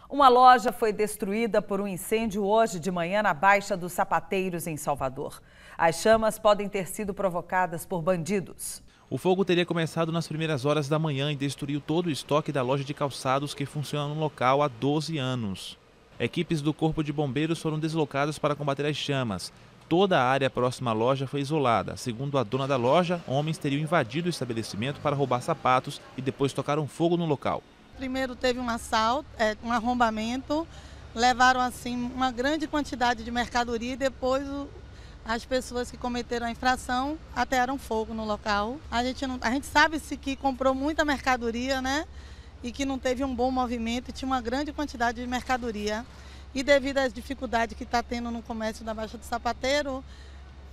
Uma loja foi destruída por um incêndio hoje de manhã na Baixa dos Sapateiros, em Salvador. As chamas podem ter sido provocadas por bandidos. O fogo teria começado nas primeiras horas da manhã e destruiu todo o estoque da loja de calçados que funciona no local há 12 anos. Equipes do Corpo de Bombeiros foram deslocadas para combater as chamas. Toda a área próxima à loja foi isolada. Segundo a dona da loja, homens teriam invadido o estabelecimento para roubar sapatos e depois tocaram fogo no local. Primeiro teve um assalto, um arrombamento, levaram assim uma grande quantidade de mercadoria e depois as pessoas que cometeram a infração atearam fogo no local. A gente sabe-se que comprou muita mercadoria, né? E que não teve um bom movimento e tinha uma grande quantidade de mercadoria. E devido às dificuldades que está tendo no comércio da Baixa do Sapateiro,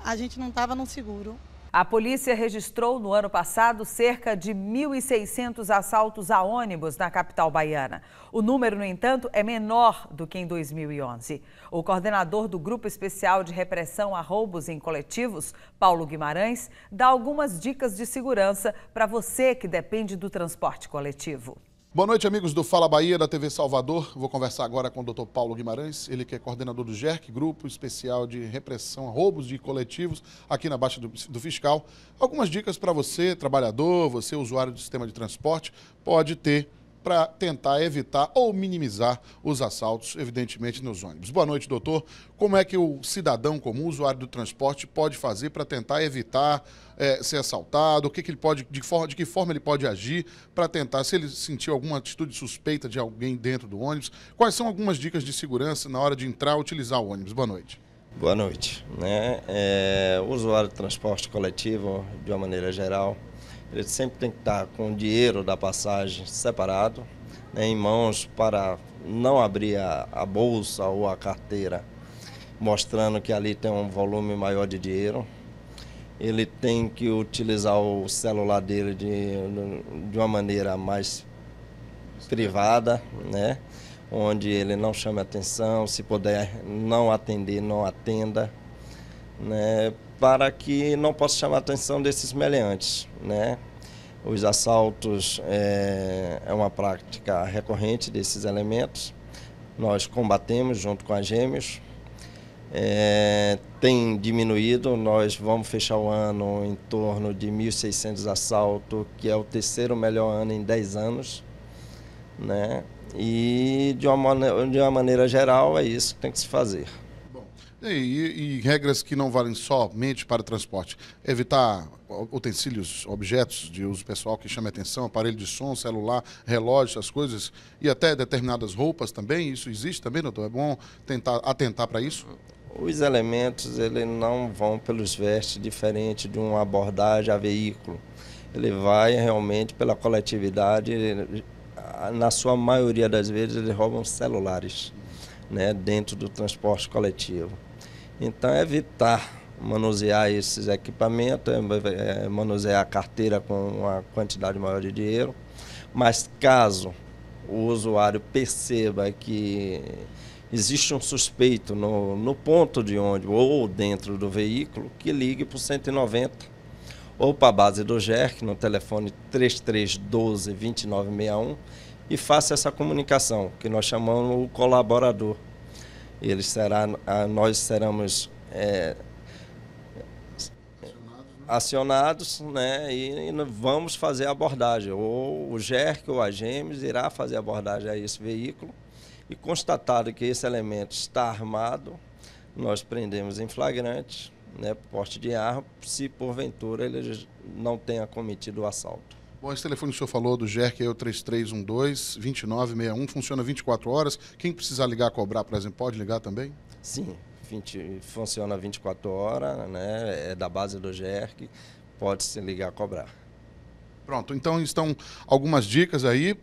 a gente não estava no seguro. A polícia registrou no ano passado cerca de 1.600 assaltos a ônibus na capital baiana. O número, no entanto, é menor do que em 2011. O coordenador do Grupo Especial de Repressão a Roubos em Coletivos, Paulo Guimarães, dá algumas dicas de segurança para você que depende do transporte coletivo. Boa noite, amigos do Fala Bahia, da TV Salvador. Vou conversar agora com o Dr. Paulo Guimarães, ele que é coordenador do GERC, Grupo Especial de Repressão a Roubos de Coletivos, aqui na Baixa do Fiscal. Algumas dicas para você, trabalhador, você, usuário do sistema de transporte, pode ter para tentar evitar ou minimizar os assaltos, evidentemente, nos ônibus. Boa noite, doutor. Como é que o cidadão comum, usuário do transporte, pode fazer para tentar evitar ser assaltado? O que ele pode, de que forma ele pode agir para tentar, se ele sentir alguma atitude suspeita de alguém dentro do ônibus? Quais são algumas dicas de segurança na hora de entrar e utilizar o ônibus? Boa noite. Boa noite. O usuário do transporte coletivo, de uma maneira geral, ele sempre tem que estar com o dinheiro da passagem separado, em mãos, para não abrir a bolsa ou a carteira, mostrando que ali tem um volume maior de dinheiro. Ele tem que utilizar o celular dele de uma maneira mais privada, né? Onde ele não chame atenção, se puder não atender, não atenda, né? Para que não possa chamar a atenção desses meliantes, né? Os assaltos é uma prática recorrente desses elementos. Nós combatemos junto com a Gêmeos. Tem diminuído, nós vamos fechar o ano em torno de 1.600 assaltos, que é o terceiro melhor ano em 10 anos, né? E de uma maneira geral é isso que tem que se fazer. E regras que não valem somente para o transporte. Evitar utensílios, objetos de uso pessoal que chamem atenção, aparelho de som, celular, relógio, essas coisas, e até determinadas roupas também. Isso existe também, doutor? É bom tentar atentar para isso? Os elementos, eles não vão pelos vestes diferente de uma abordagem a veículo. Ele vai realmente pela coletividade. Na sua maioria das vezes, eles roubam celulares, né, dentro do transporte coletivo. Então, evitar manusear esses equipamentos, manusear a carteira com uma quantidade maior de dinheiro. Mas caso o usuário perceba que existe um suspeito no ponto de ônibus ou dentro do veículo, que ligue para o 190 ou para a base do GERC no telefone 3312-2961 e faça essa comunicação, que nós chamamos o colaborador. Nós seremos acionados, né, e vamos fazer a abordagem. Ou o GERC ou a Gêmeos irá fazer a abordagem a esse veículo e constatado que esse elemento está armado, nós prendemos em flagrante, né, porte de arma, se porventura ele não tenha cometido o assalto. Bom, esse telefone que o senhor falou do GERC é o 3312-2961, funciona 24 horas. Quem precisar ligar, cobrar, por exemplo, pode ligar também? Sim, funciona 24 horas, né? É da base do GERC, pode se ligar, cobrar. Pronto, então estão algumas dicas aí,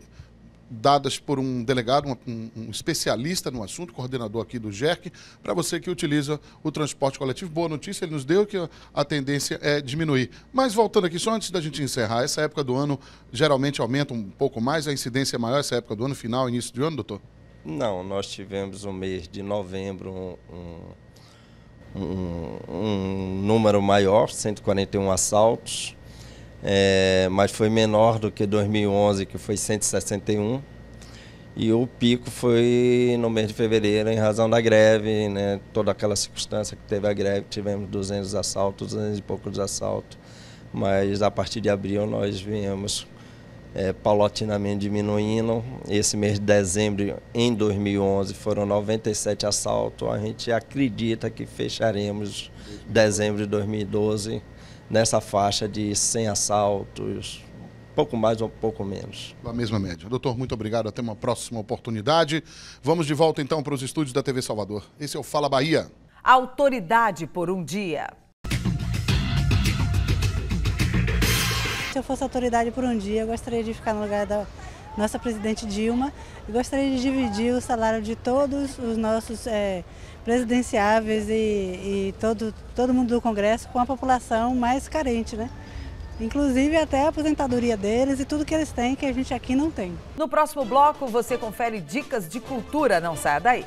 dadas por um delegado, um especialista no assunto, coordenador aqui do GERC, para você que utiliza o transporte coletivo. Boa notícia, ele nos deu que a tendência é diminuir. Mas voltando aqui, só antes da gente encerrar, essa época do ano geralmente aumenta um pouco mais, a incidência é maior essa época do ano, final, início de ano, doutor? Não, nós tivemos no mês de novembro um número maior, 141 assaltos, mas foi menor do que 2011, que foi 161. E o pico foi no mês de fevereiro, em razão da greve, né? Toda aquela circunstância que teve a greve, tivemos 200 assaltos, 200 e poucos assaltos. Mas a partir de abril nós viemos paulatinamente diminuindo. Esse mês de dezembro, em 2011, foram 97 assaltos. A gente acredita que fecharemos dezembro de 2012 nessa faixa de 100 assaltos, pouco mais ou pouco menos. A mesma média. Doutor, muito obrigado. Até uma próxima oportunidade. Vamos de volta então para os estúdios da TV Salvador. Esse é o Fala Bahia. Autoridade por um dia. Se eu fosse autoridade por um dia, eu gostaria de ficar no lugar da nossa presidente Dilma e gostaria de dividir o salário de todos os nossos presidenciáveis e todo mundo do Congresso com a população mais carente, né? Inclusive até a aposentadoria deles e tudo que eles têm que a gente aqui não tem. No próximo bloco você confere dicas de cultura, não saia daí.